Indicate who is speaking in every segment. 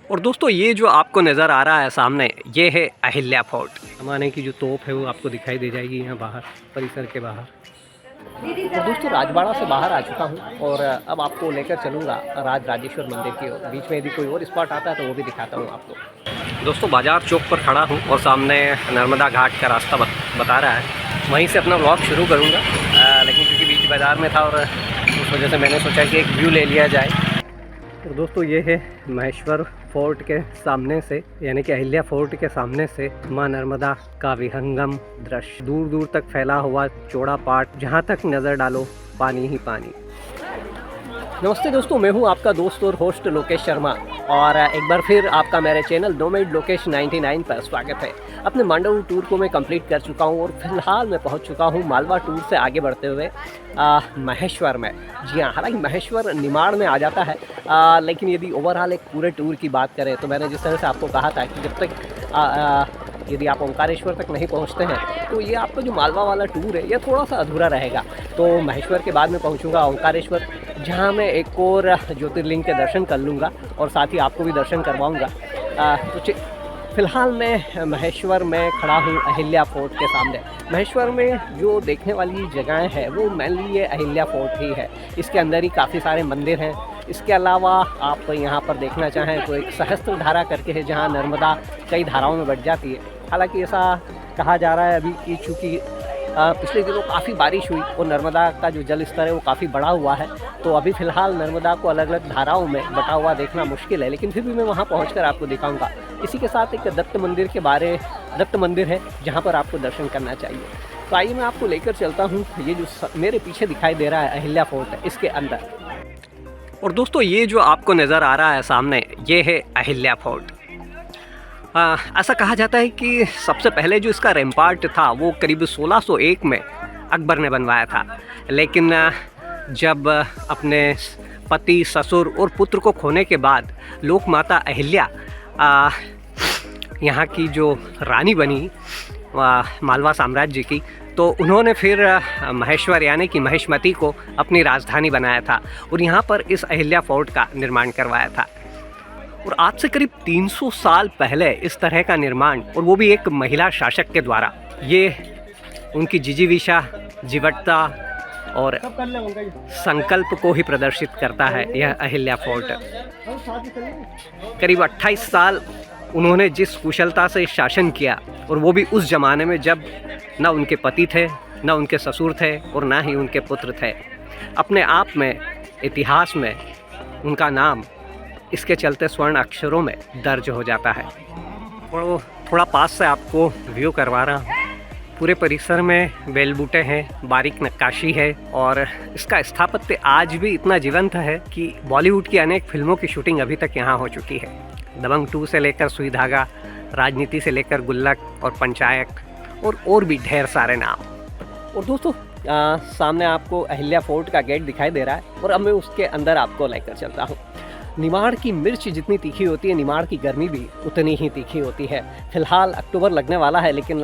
Speaker 1: और दोस्तों ये जो आपको नज़र आ रहा है सामने, ये है अहिल्या फोर्ट। ज़माने की जो तोप है वो आपको दिखाई दे जाएगी यहाँ बाहर, परिसर के बाहर। और दोस्तों राजबाड़ा से बाहर आ चुका हूँ और अब आपको लेकर चलूँगा राजेश्वर मंदिर की ओर। बीच में यदि कोई और स्पॉट आता है तो वो भी दिखाता हूँ आपको। दोस्तों बाजार चौक पर खड़ा हूँ और सामने नर्मदा घाट का रास्ता बता रहा है। वहीं से अपना व्लॉग शुरू करूँगा, लेकिन क्योंकि बीच बाज़ार में था और उस वजह से मैंने सोचा कि एक व्यू ले लिया जाए। और दोस्तों ये है महेश्वर फोर्ट के सामने से, यानी कि अहिल्या फोर्ट के सामने से मां नर्मदा का विहंगम दृश्य। दूर दूर तक फैला हुआ चौड़ा पाट, जहां तक नज़र डालो पानी ही पानी। नमस्ते दोस्तों, मैं हूं आपका दोस्त और होस्ट लोकेश शर्मा और एक बार फिर आपका मेरे चैनल नोमैड लोकेश 99 पर स्वागत है। अपने मांडव टूर को मैं कंप्लीट कर चुका हूं और फिलहाल मैं पहुंच चुका हूं मालवा टूर से आगे बढ़ते हुए महेश्वर में। जी हाँ, हालांकि महेश्वर निमाड़ में आ जाता है, लेकिन यदि ओवरऑल एक पूरे टूर की बात करें तो मैंने जिस तरह से आपको कहा था कि जब तक यदि आप ओंकारेश्वर तक नहीं पहुंचते हैं तो ये आपका जो मालवा वाला टूर है ये थोड़ा सा अधूरा रहेगा। तो महेश्वर के बाद में पहुंचूंगा ओंकारेश्वर, जहां मैं एक और ज्योतिर्लिंग के दर्शन कर लूँगा और साथ ही आपको भी दर्शन करवाऊँगा। तो फ़िलहाल मैं महेश्वर में खड़ा हूँ अहिल्या फोर्ट के सामने। महेश्वर में जो देखने वाली जगहें हैं वो मेनली ये अहिल्या फोर्ट ही है। इसके अंदर ही काफ़ी सारे मंदिर हैं। इसके अलावा आप यहाँ पर देखना चाहें तो एक सहस्त्र धारा करके है, जहाँ नर्मदा कई धाराओं में बट जाती है। हालांकि ऐसा कहा जा रहा है अभी कि चूँकि पिछले दिनों काफ़ी बारिश हुई और नर्मदा का जो जल स्तर है वो काफ़ी बढ़ा हुआ है, तो अभी फ़िलहाल नर्मदा को अलग अलग धाराओं में बटा हुआ देखना मुश्किल है, लेकिन फिर भी मैं वहाँ पहुँचकर आपको दिखाऊंगा। इसी के साथ एक दत्त मंदिर है जहाँ पर आपको दर्शन करना चाहिए। तो आइए मैं आपको लेकर चलता हूँ। ये जो मेरे पीछे दिखाई दे रहा है अहिल्या फोर्ट है, इसके अंदर। और दोस्तों ये जो आपको नज़र आ रहा है सामने, ये है अहिल्या फोर्ट। ऐसा कहा जाता है कि सबसे पहले जो इसका रैम्पार्ट था वो करीब 1601 में अकबर ने बनवाया था, लेकिन जब अपने पति, ससुर और पुत्र को खोने के बाद लोक माता अहिल्या यहाँ की जो रानी बनी मालवा साम्राज्य की, तो उन्होंने फिर महेश्वर यानी कि महिष्मती को अपनी राजधानी बनाया था और यहाँ पर इस अहिल्या फोर्ट का निर्माण करवाया था। और आज से करीब 300 साल पहले इस तरह का निर्माण, और वो भी एक महिला शासक के द्वारा, ये उनकी जिजीविषा, जीवटता और संकल्प को ही प्रदर्शित करता है यह अहिल्या फोर्ट। करीब 28 साल उन्होंने जिस कुशलता से शासन किया, और वो भी उस ज़माने में जब न उनके पति थे, न उनके ससुर थे और ना ही उनके पुत्र थे। अपने आप में इतिहास में उनका नाम इसके चलते स्वर्ण अक्षरों में दर्ज हो जाता है। और थोड़ा पास से आपको व्यू करवा रहा हूँ। पूरे परिसर में बेल बूटे हैं, बारीक नक्काशी है और इसका स्थापत्य आज भी इतना जीवंत है कि बॉलीवुड की अनेक फिल्मों की शूटिंग अभी तक यहाँ हो चुकी है। दबंग 2 से लेकर सुई धागा, राजनीति से लेकर गुल्लक और पंचायत और भी ढेर सारे नाम। और दोस्तों सामने आपको अहिल्या फोर्ट का गेट दिखाई दे रहा है और अब मैं उसके अंदर आपको लेकर चलता हूँ। निमाड़ की मिर्च जितनी तीखी होती है, निमाड़ की गर्मी भी उतनी ही तीखी होती है। फ़िलहाल अक्टूबर लगने वाला है, लेकिन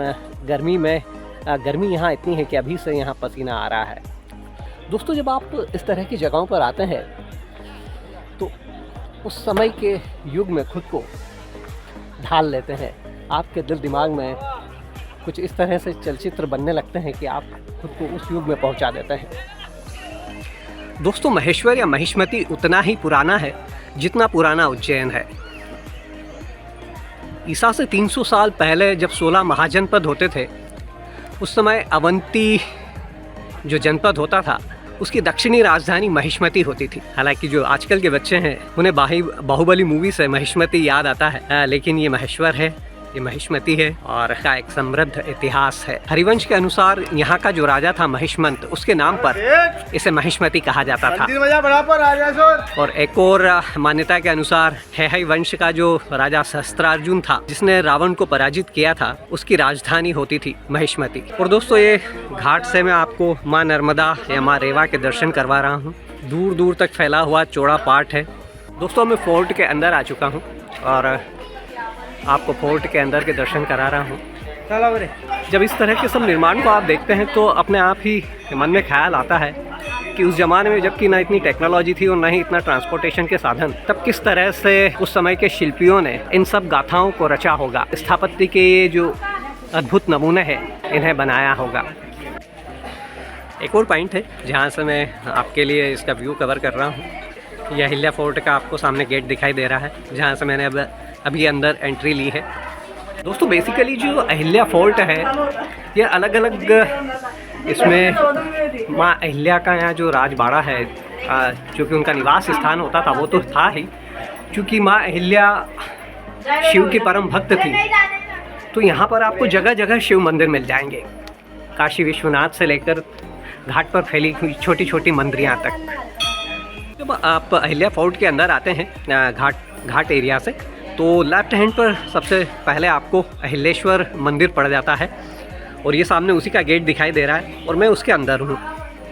Speaker 1: गर्मी यहाँ इतनी है कि अभी से यहाँ पसीना आ रहा है। दोस्तों जब आप इस तरह की जगहों पर आते हैं तो उस समय के युग में खुद को ढाल लेते हैं। आपके दिल दिमाग में कुछ इस तरह से चलचित्र बनने लगते हैं कि आप खुद को उस युग में पहुँचा देते हैं। दोस्तों महेश्वर या महिष्मती उतना ही पुराना है जितना पुराना उज्जैन है। ईसा से 300 साल पहले जब 16 महाजनपद होते थे, उस समय अवंती जो जनपद होता था उसकी दक्षिणी राजधानी महिष्मती होती थी। हालांकि जो आजकल के बच्चे हैं उन्हें बाहुबली मूवी से महिष्मती याद आता है, लेकिन ये महेश्वर है, ये महिष्मती है और का एक समृद्ध इतिहास है। हरिवंश के अनुसार यहाँ का जो राजा था महिष्मंत, उसके नाम पर इसे महिष्मती कहा जाता था। और एक और मान्यता के अनुसार हैहय वंश का जो राजा सहस्त्रार्जुन था, जिसने रावण को पराजित किया था, उसकी राजधानी होती थी महिष्मती। और दोस्तों ये घाट से मैं आपको माँ नर्मदा या माँ रेवा के दर्शन करवा रहा हूँ। दूर दूर तक फैला हुआ चौड़ा पाट है। दोस्तों मैं फोर्ट के अंदर आ चुका हूँ और आपको फोर्ट के अंदर के दर्शन करा रहा हूँ। जब इस तरह के सब निर्माण को आप देखते हैं तो अपने आप ही मन में ख्याल आता है कि उस ज़माने में जबकि ना इतनी टेक्नोलॉजी थी और ना ही इतना ट्रांसपोर्टेशन के साधन, तब किस तरह से उस समय के शिल्पियों ने इन सब गाथाओं को रचा होगा, स्थापत्य के ये जो अद्भुत नमूने हैं इन्हें बनाया होगा। एक और पॉइंट है जहाँ से मैं आपके लिए इसका व्यू कवर कर रहा हूँ। यह अहिल्या फोर्ट का आपको सामने गेट दिखाई दे रहा है, जहाँ से मैंने अभी अंदर एंट्री ली है। दोस्तों बेसिकली जो अहिल्या फोर्ट है ये अलग अलग, इसमें माँ अहिल्या का यहाँ जो राजबाड़ा है, जो कि उनका निवास स्थान होता था वो तो था ही, क्योंकि माँ अहिल्या शिव की परम भक्त थी, तो यहाँ पर आपको जगह जगह शिव मंदिर मिल जाएंगे। काशी विश्वनाथ से लेकर घाट पर फैली हुई छोटी छोटी मंदिरियाँ तक। जब आप अहिल्या फोर्ट के अंदर आते हैं घाट एरिया से, तो लेफ्ट हैंड पर सबसे पहले आपको अहिलेश्वर मंदिर पड़ जाता है और ये सामने उसी का गेट दिखाई दे रहा है और मैं उसके अंदर हूँ।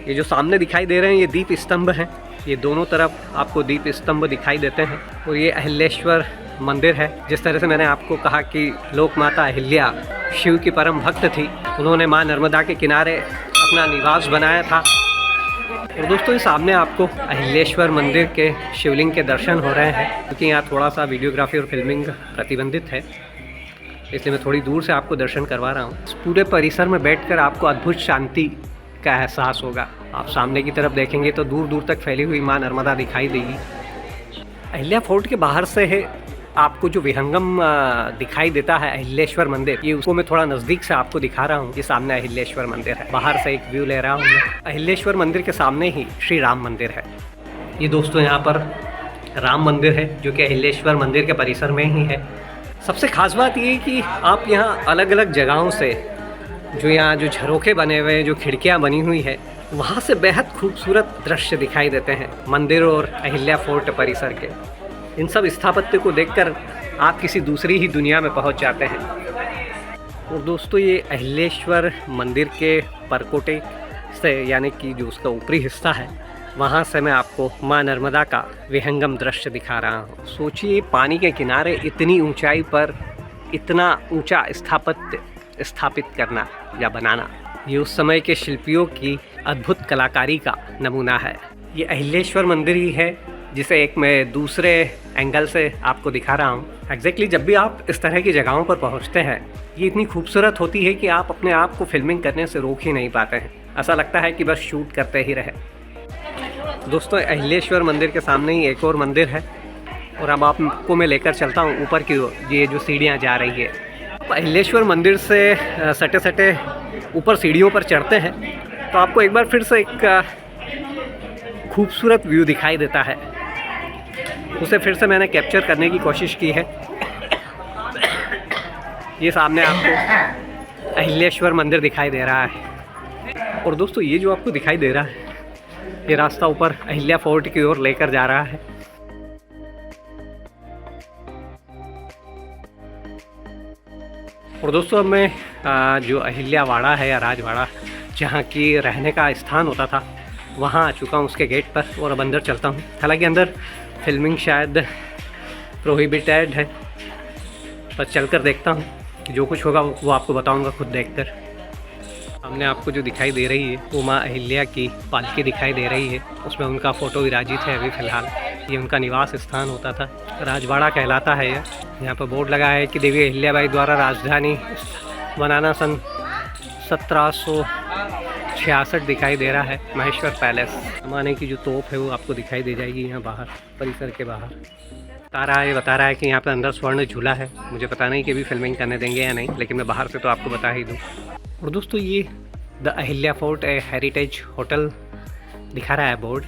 Speaker 1: ये जो सामने दिखाई दे रहे हैं ये दीप स्तंभ हैं, ये दोनों तरफ आपको दीप स्तंभ दिखाई देते हैं और ये अहिलेश्वर मंदिर है। जिस तरह से मैंने आपको कहा कि लोक माता अहिल्या शिव की परम भक्त थी, उन्होंने माँ नर्मदा के किनारे अपना निवास बनाया था। और दोस्तों ये सामने आपको अहिलेश्वर मंदिर के शिवलिंग के दर्शन हो रहे हैं, क्योंकि यहाँ थोड़ा सा वीडियोग्राफी और फिल्मिंग प्रतिबंधित है, इसलिए मैं थोड़ी दूर से आपको दर्शन करवा रहा हूँ। इस पूरे परिसर में बैठकर आपको अद्भुत शांति का एहसास होगा। आप सामने की तरफ देखेंगे तो दूर दूर तक फैली हुई माँ नर्मदा दिखाई देगी। अहिल्या फोर्ट के बाहर से है आपको जो विहंगम दिखाई देता है अहिलेश्वर मंदिर, ये उसको मैं थोड़ा नज़दीक से आपको दिखा रहा हूँ। ये सामने अहिलेश्वर मंदिर है, बाहर से एक व्यू ले रहा हूँ मैं। अहिलेश्वर मंदिर के सामने ही श्री राम मंदिर है। ये दोस्तों यहाँ पर राम मंदिर है जो कि अहिलेश्वर मंदिर के परिसर में ही है। सबसे खास बात ये कि आप यहाँ अलग अलग जगहों से जो यहाँ जो झरोखे बने हुए हैं, जो खिड़कियाँ बनी हुई है, वहाँ से बेहद खूबसूरत दृश्य दिखाई देते हैं मंदिर और अहिल्या फोर्ट परिसर के। इन सब स्थापत्य को देखकर आप किसी दूसरी ही दुनिया में पहुंच जाते हैं। और दोस्तों ये अहिलेश्वर मंदिर के परकोटे से, यानी कि जो उसका ऊपरी हिस्सा है, वहां से मैं आपको माँ नर्मदा का विहंगम दृश्य दिखा रहा हूं। सोचिए पानी के किनारे इतनी ऊंचाई पर इतना ऊंचा स्थापत्य स्थापित करना या बनाना, ये उस समय के शिल्पियों की अद्भुत कलाकारी का नमूना है। ये अहिलेश्वर मंदिर ही है जिसे एक मैं दूसरे एंगल से आपको दिखा रहा हूँ। एग्जैक्टली जब भी आप इस तरह की जगहों पर पहुँचते हैं, ये इतनी खूबसूरत होती है कि आप अपने आप को फिल्मिंग करने से रोक ही नहीं पाते हैं। ऐसा लगता है कि बस शूट करते ही रहे। दोस्तों अहिलेश्वर मंदिर के सामने ही एक और मंदिर है और अब आपको मैं लेकर चलता हूँ ऊपर की ओर। ये जो सीढ़ियाँ जा रही है, अहिलेश्वर मंदिर से सटे सटे ऊपर सीढ़ियों पर चढ़ते हैं तो आपको एक बार फिर से एक खूबसूरत व्यू दिखाई देता है। उसे फिर से मैंने कैप्चर करने की कोशिश की है। ये सामने आपको अहिलेश्वर मंदिर दिखाई दे रहा है और दोस्तों ये जो आपको दिखाई दे रहा है, ये रास्ता ऊपर अहिल्या फोर्ट की ओर लेकर जा रहा है। और दोस्तों अब मैं जो अहिल्यावाड़ा है या राजवाड़ा, जहाँ की रहने का स्थान होता था, वहाँ आ चुका हूँ उसके गेट पर और अब अंदर चलता हूँ। हालांकि अंदर फिल्मिंग शायद प्रोहिबिटेड है, पर चलकर देखता हूँ कि जो कुछ होगा वो आपको बताऊँगा खुद देखकर। सामने आपको जो दिखाई दे रही है वो माँ अहिल्या की पालकी दिखाई दे रही है, उसमें उनका फ़ोटो विराजित है अभी फ़िलहाल। ये उनका निवास स्थान होता था, राजवाड़ा कहलाता है। यहाँ पर बोर्ड लगा है कि देवी अहिल्याबाई द्वारा राजधानी बनाना सन 1766 दिखाई दे रहा है। महेश्वर पैलेस ज़माने की जो तोप है वो आपको दिखाई दे जाएगी यहाँ बाहर, परिसर के बाहर। बता रहा है कि यहाँ पर अंदर स्वर्ण झूला है। मुझे पता नहीं कि भी फिल्मिंग करने देंगे या नहीं, लेकिन मैं बाहर से तो आपको बता ही दूँ। और दोस्तों ये the Ahilya fort A heritage hotel दिखा रहा है बोर्ड।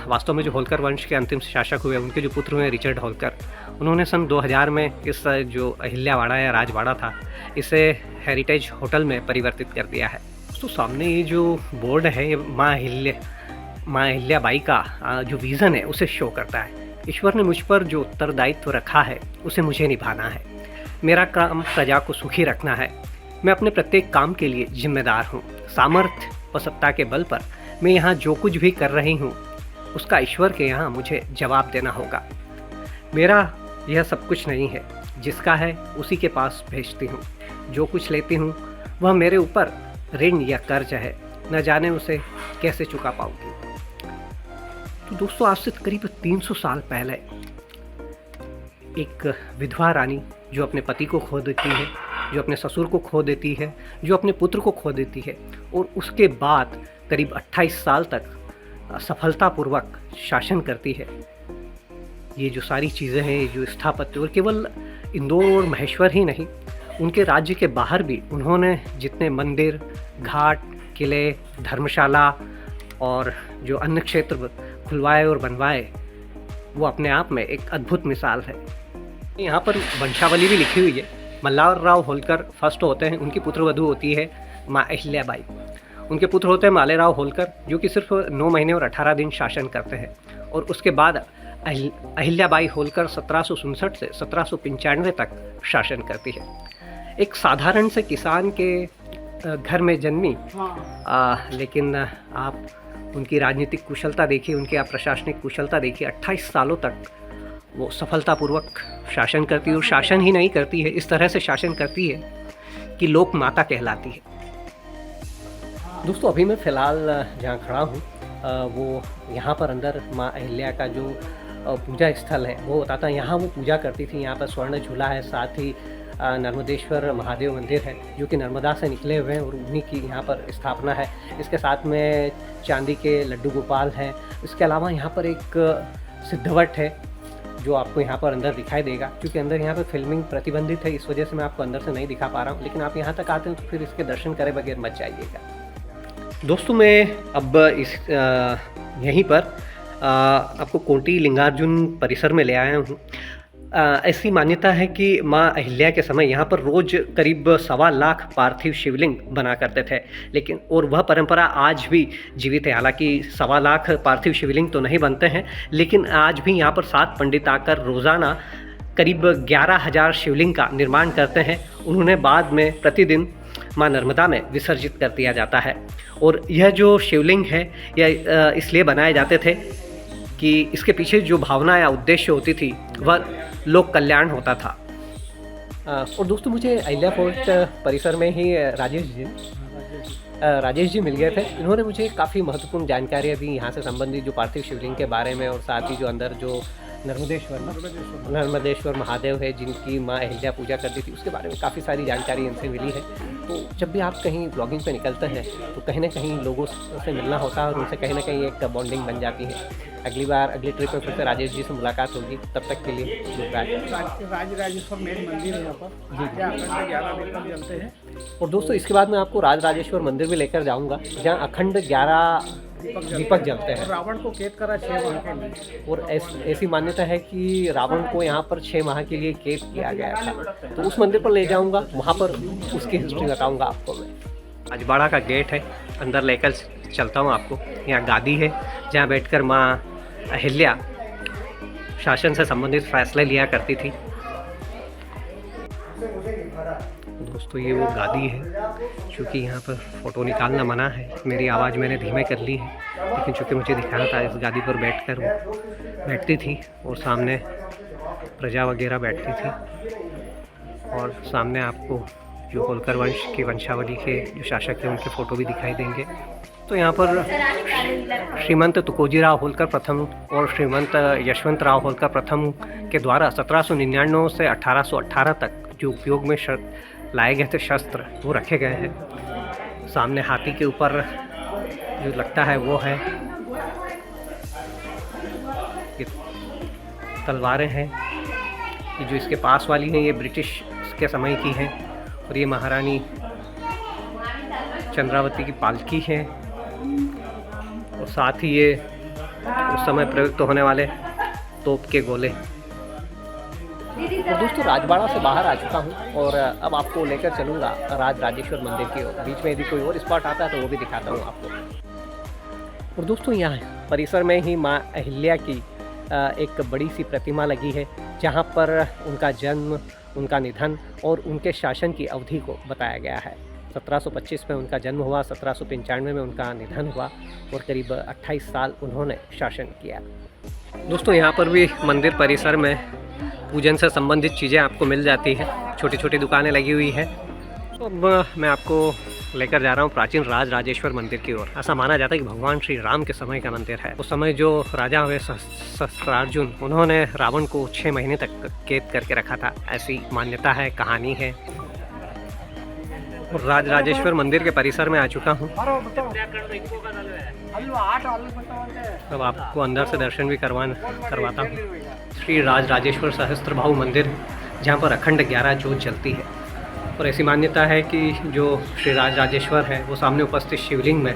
Speaker 1: वास्तव में जो होलकर वंश के अंतिम शासक हुए, उनके जो पुत्र हुए रिचर्ड होलकर, उन्होंने सन 2000 में इस जो अहिल्यावाड़ा या राजवाड़ा था, इसे हेरिटेज होटल में परिवर्तित कर दिया है। तो सामने ये जो बोर्ड है ये माँ अहिल्याबाई का जो विज़न है उसे शो करता है। ईश्वर ने मुझ पर जो उत्तरदायित्व रखा है उसे मुझे निभाना है। मेरा काम प्रजा को सुखी रखना है। मैं अपने प्रत्येक काम के लिए जिम्मेदार हूँ। सामर्थ्य व सत्ता के बल पर मैं यहाँ जो कुछ भी कर रही हूँ उसका ईश्वर के यहाँ मुझे जवाब देना होगा। मेरा यह सब कुछ नहीं है, जिसका है उसी के पास भेजती हूँ। जो कुछ लेती हूँ वह मेरे ऊपर ऋण या कर्ज है, न जाने उसे कैसे चुका पाऊँगी। तो दोस्तों आज से करीब 300 साल पहले एक विधवा रानी जो अपने पति को खो देती है, जो अपने ससुर को खो देती है, जो अपने पुत्र को खो देती है और उसके बाद करीब 28 साल तक सफलतापूर्वक शासन करती है। ये जो सारी चीज़ें हैं, ये जो स्थापत्य, और केवल इंदौर और महेश्वर ही नहीं, उनके राज्य के बाहर भी उन्होंने जितने मंदिर, घाट, किले, धर्मशाला और जो अन्य क्षेत्र खुलवाए और बनवाए, वो अपने आप में एक अद्भुत मिसाल है। यहाँ पर वंशावली भी लिखी हुई है। मल्हारराव होलकर फर्स्ट होते हैं, उनकी पुत्रवधू होती है माँ अहिल्याबाई। उनके पुत्र होते हैं मालेराव होलकर, जो कि सिर्फ 9 महीने और 18 दिन शासन करते हैं। और उसके बाद अहिल्याबाई होलकर 1767 से 1795 तक शासन करती है। एक साधारण से किसान के घर में जन्मी, लेकिन आप उनकी राजनीतिक कुशलता देखिए, उनकी आप प्रशासनिक कुशलता देखिए। 28 सालों तक वो सफलतापूर्वक शासन करती है, और शासन ही नहीं करती है, इस तरह से शासन करती है कि लोक माता कहलाती है। दोस्तों अभी मैं फ़िलहाल जहाँ खड़ा हूँ वो यहाँ पर अंदर माँ अहिल्या का जो पूजा स्थल है वो बताता है। यहाँ वो पूजा करती थी। यहाँ पर स्वर्ण झूला है, साथ ही नर्मदेश्वर महादेव मंदिर है जो कि नर्मदा से निकले हुए हैं, और उन्हीं की यहाँ पर स्थापना है। इसके साथ में चांदी के लड्डू गोपाल हैं। इसके अलावा यहाँ पर एक सिद्धवट है जो आपको यहाँ पर अंदर दिखाई देगा, क्योंकि अंदर यहाँ पर फिल्मिंग प्रतिबंधित है, इस वजह से मैं आपको अंदर से नहीं दिखा पा रहा हूँ। लेकिन आप यहाँ तक आते हैं तो फिर इसके दर्शन करे बगैर मत जाइएगा। दोस्तों मैं अब यहीं पर आपको कोटी लिंगार्जुन परिसर में ले आया हूँ। ऐसी मान्यता है कि माँ अहिल्या के समय यहाँ पर रोज़ करीब 1.25 लाख पार्थिव शिवलिंग बना करते थे, लेकिन और वह परंपरा आज भी जीवित है। हालांकि 1.25 लाख पार्थिव शिवलिंग तो नहीं बनते हैं, लेकिन आज भी यहाँ पर 7 पंडित आकर रोज़ाना करीब 11,000 शिवलिंग का निर्माण करते हैं। उन्होंने बाद में प्रतिदिन माँ नर्मदा में विसर्जित कर दिया जाता है। और यह जो शिवलिंग है यह इसलिए बनाए जाते थे कि इसके पीछे जो भावना या उद्देश्य होती थी वह लोक कल्याण होता था। और दोस्तों मुझे अहिल्या फोर्ट परिसर में ही राजेश जी मिल गए थे। इन्होंने मुझे काफ़ी महत्वपूर्ण जानकारियाँ दी यहाँ से संबंधित, जो पार्थिव शिवलिंग के बारे में, और साथ ही जो अंदर जो नर्मदेश्वर महादेव है जिनकी माँ अहिल्या पूजा करती थी, उसके बारे में काफ़ी सारी जानकारी इनसे मिली है। तो जब भी आप कहीं ब्लॉगिंग पे निकलते हैं तो कहीं ना कहीं लोगों से मिलना होता है और उनसे कहीं ना कहीं एक बॉन्डिंग बन जाती है। अगली बार अगली ट्रिप में फिर से राजेश जी से मुलाकात होगी। तब तक के लिए गुड बाय।
Speaker 2: राजराजेश्वर मेन मंदिर है यहाँ पर जी, 11 दीपक जलते हैं।
Speaker 1: और दोस्तों इसके बाद मैं आपको राजराजेश्वर मंदिर भी लेकर जाऊँगा, जहाँ अखंड 11 दीपक जलते हैं।
Speaker 2: रावण को कैद करा 6 माह के लिए, और
Speaker 1: ऐसी मान्यता है कि रावण को यहाँ पर 6 माह के लिए कैद किया गया था। तो उस मंदिर पर ले जाऊँगा, वहाँ पर उसकी हिस्ट्री बताऊँगा आपको मैं। राजबाड़ा का गेट है, अंदर लेकर चलता हूँ आपको। यहाँ गादी है जहाँ बैठकर माँ अहिल्या शासन से संबंधित फैसले लिया करती थी। दोस्तों ये वो गादी है, क्योंकि यहाँ पर फ़ोटो निकालना मना है। मेरी आवाज़ मैंने धीमे कर ली है, लेकिन चूँकि मुझे दिखाना था, इस गादी पर बैठकर वो बैठती थी और सामने प्रजा वगैरह बैठती थी। और सामने आपको जो होलकर वंश की वंशावली के जो शासक हैं उनके फ़ोटो भी दिखाई देंगे। तो यहाँ पर श्रीमंत तुकोजीराव होलकर प्रथम और श्रीमंत यशवंतराव होलकर प्रथम के द्वारा 1799 से 1818 तक जो उपयोग में लाए गए थे शस्त्र, वो रखे गए हैं। सामने हाथी के ऊपर जो लगता है वो है, ये तलवारें हैं। ये जो इसके पास वाली हैं ये ब्रिटिश के समय की हैं, और ये महारानी चंद्रावती की पालकी है। और साथ ही ये उस समय प्रयुक्त होने वाले तोप के गोले। और दोस्तों राजबाड़ा से बाहर आ चुका हूँ और अब आपको लेकर चलूँगा राजराजेश्वर मंदिर की ओर। बीच में यदि कोई और स्पॉट आता है तो वो भी दिखाता हूँ आपको। और दोस्तों यहाँ परिसर में ही माँ अहिल्या की एक बड़ी सी प्रतिमा लगी है, जहाँ पर उनका जन्म, उनका निधन और उनके शासन की अवधि को बताया गया है। 1725 में उनका जन्म हुआ, 1795 में उनका निधन हुआ, और करीब 28 साल उन्होंने शासन किया। दोस्तों यहाँ पर भी मंदिर परिसर में पूजन से संबंधित चीज़ें आपको मिल जाती हैं, छोटी छोटी दुकानें लगी हुई हैं। तो अब मैं आपको लेकर जा रहा हूँ प्राचीन राज राजेश्वर मंदिर की ओर। ऐसा माना जाता है कि भगवान श्री राम के समय का मंदिर है। उस समय जो राजा हुए सहस्त्रार्जुन, उन्होंने रावण को 6 महीने तक कैद करके रखा था, ऐसी मान्यता है, कहानी है। और राज राजेश्वर मंदिर के परिसर में आ चुका हूँ। अब आपको अंदर से दर्शन भी करवाता हूँ। श्री राज राजेश्वर सहस्त्रबाहु मंदिर, जहाँ पर अखंड 11 ज्योत जलती है। और ऐसी मान्यता है कि जो श्री राज राजेश्वर है वो सामने उपस्थित शिवलिंग में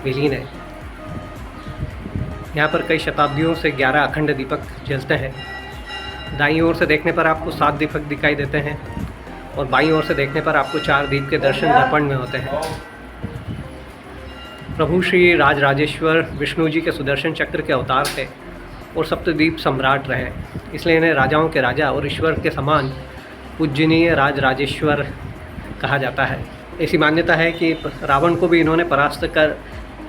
Speaker 1: विलीन है। यहाँ पर कई शताब्दियों से 11 अखंड दीपक जलते हैं। दाईं ओर से देखने पर आपको 7 दीपक दिखाई देते हैं और बाईं ओर से देखने पर आपको 4 दीप के दर्शन दर्पण में होते हैं। प्रभु श्री राज राजेश्वर विष्णु जी के सुदर्शन चक्र के अवतार थे और सप्तद्वीप सम्राट रहे, इसलिए इन्हें राजाओं के राजा और ईश्वर के समान पूजनीय राज राजेश्वर कहा जाता है। ऐसी मान्यता है कि रावण को भी इन्होंने परास्त कर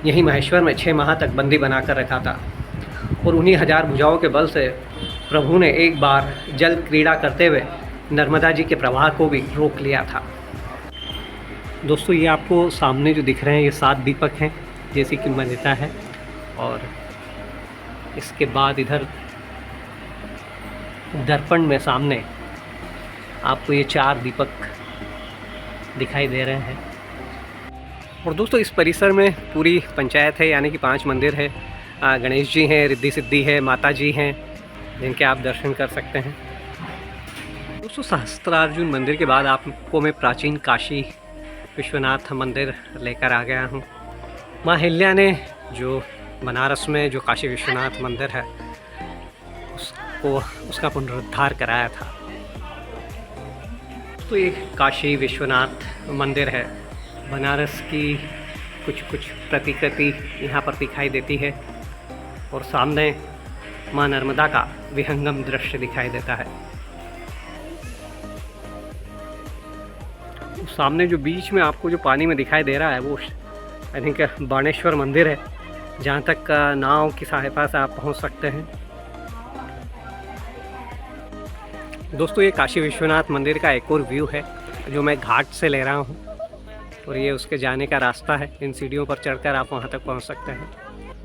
Speaker 1: यहीं महेश्वर में 6 माह तक बंदी बनाकर रखा था और उन्हीं 1000 भुजाओं के बल से प्रभु ने एक बार जल क्रीड़ा करते हुए नर्मदा जी के प्रवाह को भी रोक लिया था। दोस्तों, ये आपको सामने जो दिख रहे हैं ये 7 दीपक हैं, जैसी कि मान्यता है। और इसके बाद इधर दर्पण में सामने आपको ये 4 दीपक दिखाई दे रहे हैं। और दोस्तों, इस परिसर में पूरी पंचायत है, यानी कि 5 मंदिर है। गणेश जी हैं, रिद्धि सिद्धि है, माता जी हैं, जिनके आप दर्शन कर सकते हैं। दोस्तों, सहस्त्रार्जुन मंदिर के बाद आपको मैं प्राचीन काशी विश्वनाथ मंदिर लेकर आ गया हूँ। माँ अहिल्या ने जो बनारस में जो काशी विश्वनाथ मंदिर है उसका पुनरुद्धार कराया था। तो ये काशी विश्वनाथ मंदिर है। बनारस की कुछ प्रतिकृति यहाँ पर दिखाई देती है और सामने माँ नर्मदा का विहंगम दृश्य दिखाई देता है। सामने जो बीच में आपको जो पानी में दिखाई दे रहा है वो आई थिंक बाणेश्वर मंदिर है, जहाँ तक नाव की सहायता से आप पहुँच सकते हैं। दोस्तों, ये काशी विश्वनाथ मंदिर का एक और व्यू है जो मैं घाट से ले रहा हूँ और ये उसके जाने का रास्ता है। इन सीढ़ियों पर चढ़कर आप वहाँ तक पहुँच सकते हैं।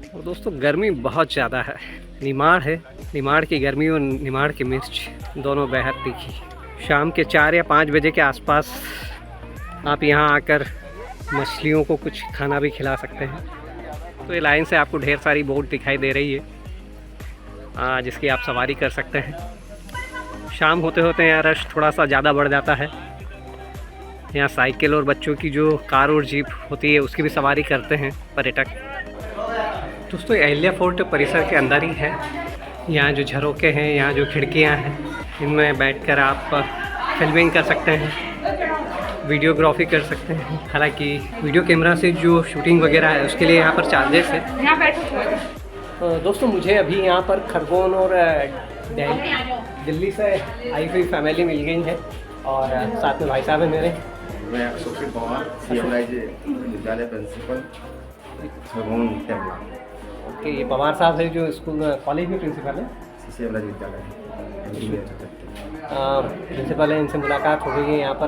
Speaker 1: और दोस्तों, गर्मी बहुत ज़्यादा है। निमाड़ है, निमाड़ की गर्मी और निमाड़ की मिर्च दोनों बेहद तीखी। शाम के 4 या 5 बजे के आसपास आप यहाँ आकर मछलियों को कुछ खाना भी खिला सकते हैं। तो ये लाइन से आपको ढेर सारी बोट दिखाई दे रही है जिसकी आप सवारी कर सकते हैं। शाम होते होते यहाँ रश थोड़ा सा ज़्यादा बढ़ जाता है। यहाँ साइकिल और बच्चों की जो कार और जीप होती है उसकी भी सवारी करते हैं पर्यटक। दोस्तों, अहिल्या फोर्ट परिसर के अंदर ही है। यहाँ जो झरोके हैं, यहाँ जो खिड़कियाँ हैं, इनमें बैठकर आप फिल्मिंग कर सकते हैं, वीडियोग्राफी कर सकते हैं। हालांकि वीडियो कैमरा से जो शूटिंग वगैरह है उसके लिए यहाँ पर चार्जेस है। दोस्तों, मुझे अभी यहाँ पर खरगोन और दिल्ली से आई हुई फैमिली मिल गई है और साथ में भाई साहब हैं मेरे।
Speaker 3: मैं सुशील पवार, CMI विद्यालय प्रिंसिपल खरगोन टेमला।
Speaker 1: ओके, ये पवार साहब है जो स्कूल कॉलेज में प्रिंसिपल है।
Speaker 3: CMI विद्यालय
Speaker 1: प्रिंसिपल है, इनसे मुलाकात हो गई है। यहाँ पर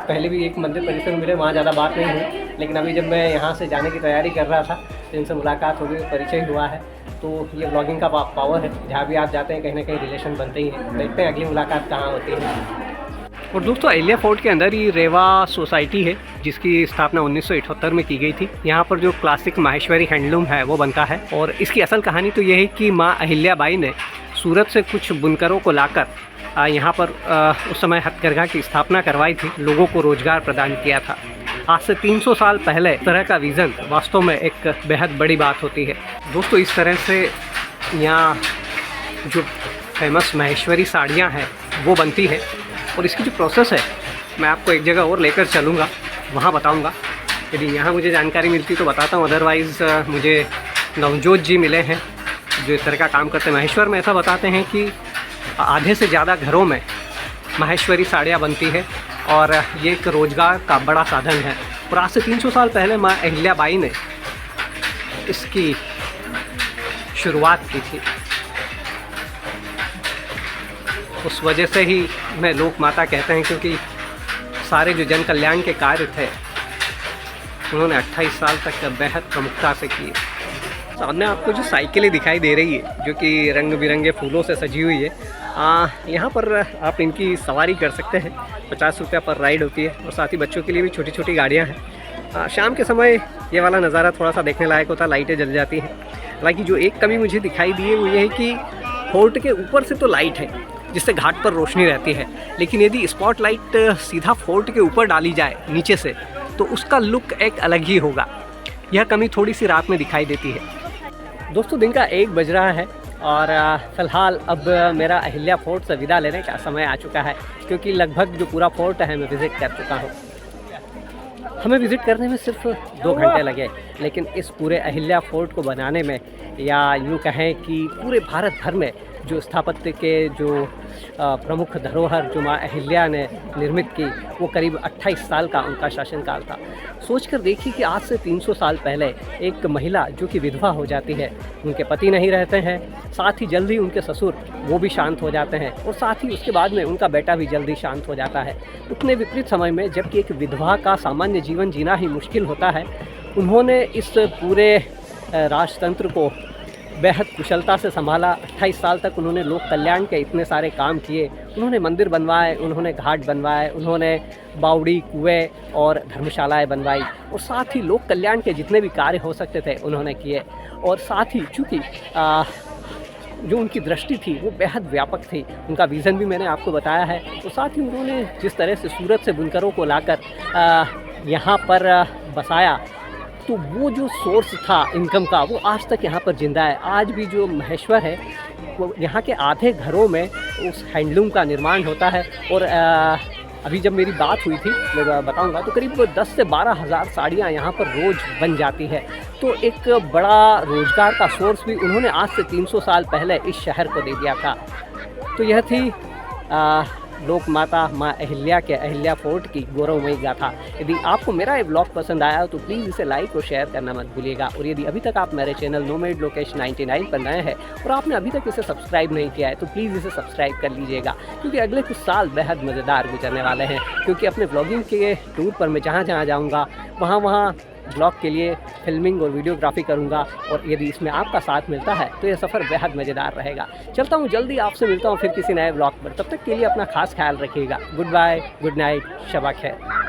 Speaker 1: पहले भी एक मंदिर परिसर में मिले, वहाँ ज़्यादा बात नहीं हुई, लेकिन अभी जब मैं यहाँ से जाने की तैयारी कर रहा था तो इनसे मुलाकात हो गई, परिचय हुआ है। तो ये ब्लॉगिंग का पावर है, जहाँ भी आप जाते हैं कहीं ना कहीं रिलेशन बनते ही हैं। देखते हैं अगली मुलाकात कहाँ होती है। और दोस्तों, अहिल्या फोर्ट के अंदर ही रेवा सोसाइटी है, जिसकी स्थापना 1978 में की गई थी। यहाँ पर जो क्लासिक माहेश्वरी हैंडलूम है वो बनता है। और इसकी असल कहानी तो ये है कि माँ अहिल्याबाई ने सूरत से कुछ बुनकरों को लाकर यहाँ पर उस समय हथकरघा की स्थापना करवाई थी, लोगों को रोजगार प्रदान किया था। आज से 300 साल पहले इस तरह का विज़न वास्तव में एक बेहद बड़ी बात होती है। दोस्तों, इस तरह से यहाँ जो फेमस माहेश्वरी साड़ियाँ हैं वो बनती है और इसकी जो प्रोसेस है मैं आपको एक जगह और लेकर चलूँगा, वहाँ बताऊँगा। यदि यहाँ मुझे जानकारी मिलती तो बताता हूँ, अदरवाइज़ मुझे नवजोत जी मिले हैं जो इस तरह का काम करते हैं। महेश्वर में ऐसा बताते हैं कि आधे से ज़्यादा घरों में माहेश्वरी साड़ियाँ बनती है और ये एक रोज़गार का बड़ा साधन है। और आज से 300 साल पहले माँ अहिल्याबाई ने इसकी शुरुआत की थी। उस वजह से ही मैं लोक माता कहते हैं, क्योंकि सारे जो जन कल्याण के कार्य थे उन्होंने 28 साल तक बेहद प्रमुखता से किए। सामने आपको जो साइकिलें दिखाई दे रही है, जो कि रंग बिरंगे फूलों से सजी हुई है, यहाँ पर आप इनकी सवारी कर सकते हैं। 50 रुपया पर राइड होती है और साथ ही बच्चों के लिए भी छोटी छोटी गाड़ियाँ हैं। शाम के समय ये वाला नज़ारा थोड़ा सा देखने लायक होता है, लाइटें जल जाती हैं। हालांकि जो एक कमी मुझे दिखाई दी है वो ये है कि फोर्ट के ऊपर से तो लाइट है जिससे घाट पर रोशनी रहती है, लेकिन यदि स्पॉट लाइट सीधा फोर्ट के ऊपर डाली जाए नीचे से तो उसका लुक एक अलग ही होगा। यह कमी थोड़ी सी रात में दिखाई देती है। दोस्तों दिन का 1 बज रहा है और फ़िलहाल अब मेरा अहिल्या फोर्ट से विदा लेने का समय आ चुका है, क्योंकि लगभग जो पूरा फोर्ट है मैं विज़िट कर चुका हूँ। हमें विज़िट करने में सिर्फ 2 घंटे लगे, लेकिन इस पूरे अहिल्या फोर्ट को बनाने में, या यूँ कहें कि पूरे भारत भर में जो स्थापत्य के जो प्रमुख धरोहर जो माँ अहिल्या ने निर्मित की, वो करीब 28 साल का उनका शासनकाल था। सोचकर देखिए कि आज से 300 साल पहले एक महिला जो कि विधवा हो जाती है, उनके पति नहीं रहते हैं, साथ ही जल्दी उनके ससुर वो भी शांत हो जाते हैं, और साथ ही उसके बाद में उनका बेटा भी जल्दी शांत हो जाता है। उतने विपरीत समय में जबकि एक विधवा का सामान्य जीवन जीना ही मुश्किल होता है, उन्होंने इस पूरे राजतंत्र को बेहद कुशलता से संभाला। 28 साल तक उन्होंने लोक कल्याण के इतने सारे काम किए। उन्होंने मंदिर बनवाए, उन्होंने घाट बनवाए, उन्होंने बावड़ी, कुएं और धर्मशालाएं बनवाई, और साथ ही लोक कल्याण के जितने भी कार्य हो सकते थे उन्होंने किए। और साथ ही चूँकि जो उनकी दृष्टि थी वो बेहद व्यापक थी, उनका विज़न भी मैंने आपको बताया है। और साथ ही उन्होंने जिस तरह से सूरत से बुनकरों को लाकर यहाँ पर बसाया, तो वो जो सोर्स था इनकम का वो आज तक यहाँ पर जिंदा है। आज भी जो महेश्वर है वो यहाँ के आधे घरों में उस हैंडलूम का निर्माण होता है। और अभी जब मेरी बात हुई थी, मैं बताऊंगा, तो करीब 10 से 12 हज़ार साड़ियाँ यहाँ पर रोज़ बन जाती है। तो एक बड़ा रोज़गार का सोर्स भी उन्होंने आज से 300 साल पहले इस शहर को दे दिया था। तो यह थी लोक माता माँ अहिल्या के अहिल्या फोर्ट की गौरवमयी गाथा। यदि आपको मेरा ये ब्लॉग पसंद आया तो प्लीज़ इसे लाइक और शेयर करना मत भूलिएगा। और यदि अभी तक आप मेरे चैनल नोमैड लोकेश 99 पर नए हैं और आपने अभी तक इसे सब्सक्राइब नहीं किया है तो प्लीज़ इसे सब्सक्राइब कर लीजिएगा, क्योंकि अगले कुछ साल बेहद मज़ेदार गुजरने वाले हैं। क्योंकि अपने ब्लॉगिंग के टूर पर मैं जहाँ जहाँ जाऊँगा वहाँ ब्लॉग के लिए फिल्मिंग और वीडियोग्राफी करूंगा, और यदि इसमें आपका साथ मिलता है तो यह सफ़र बेहद मज़ेदार रहेगा। चलता हूँ, जल्दी आपसे मिलता हूँ फिर किसी नए ब्लॉग पर। तब तक के लिए अपना खास ख्याल रखिएगा। Good bye, good night, Shaba खैर।